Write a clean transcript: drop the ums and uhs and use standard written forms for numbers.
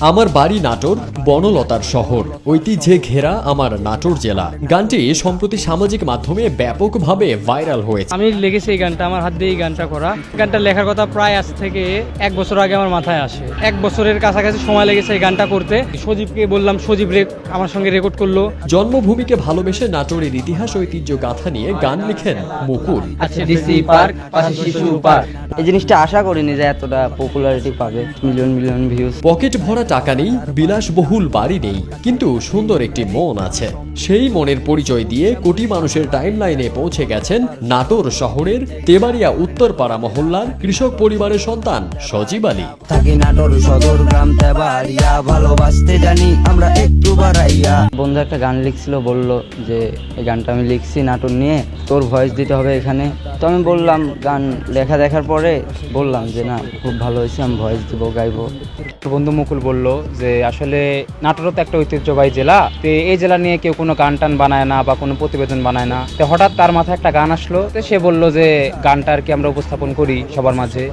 আমার বাড়ি নাটোর, বনলতার শহর, ঐতিহ্যে ঘেরা আমার নাটোর জেলা। গানটি সম্প্রতি সামাজিক মাধ্যমে ব্যাপকভাবে ভাইরাল হয়েছে। আমি লিখেছি এই গানটা, আমার হাত দিয়ে এই গানটা করা। গানটা লেখার কথা প্রায় আজ থেকে 1 বছর আগে আমার মাথায় আসে। 1 বছরের কাছাকাছি সময় লেগেছে এই গানটা করতে। সজীবকে বললাম, সজীব আমার সঙ্গে রেকর্ড করলো। জন্মভূমিকে ভালোবেসে নাটোরের ইতিহাস ঐতিহ্য গাথা নিয়ে গান লিখেন মুকুল। আছে ডিসি পার্ক, পাশে শিশু পার্ক। এই জিনিসটা আশা করিনি যে এতটা পপুলারিটি পাবে, মিলিয়ন ভিউজ। পকেট ভরা টাকা নেই, বিলাসবহুল বাড়ি নেই, কিন্তু সুন্দর একটি মন আছে। সেই মনের পরিচয় দিয়ে কোটি মানুষের টাইমলাইনে পৌঁছে গেছেন নাটোর শহরের তেবাড়িয়া উত্তরপাড়া মহল্লার কৃষক পরিবারের সন্তান সজীব আলী। থাকি নাটোর সদর গ্রাম তেবাড়িয়া, ভালোবাসতে জানি আমরা একটু বাড়াইয়া। বন্ধু একটা গান লিখছিল, বলল যে এই গানটা আমি লিখছি নাটোর নিয়ে, তোর ভয়েস দিতে হবে এখানে। তো আমি বললাম, গান লেখা দেখার পরে বললাম যে না, খুব ভালো হয়েছে, আমি ভয়েস দিব, গাইবো। বন্ধু মুকুল বলল যে আসলে নাটোরও তো একটা ঐতিহ্যবাহী জেলা, তো এই জেলা নিয়ে কেউ কোনো গান টান বানায় না বা কোনো প্রতিবেদন বানায় না। তো হঠাৎ তার মাথায় একটা গান আসলো, তো সে বলল যে গানটা আর কি আমরা উপস্থাপন করি সবার মাঝে।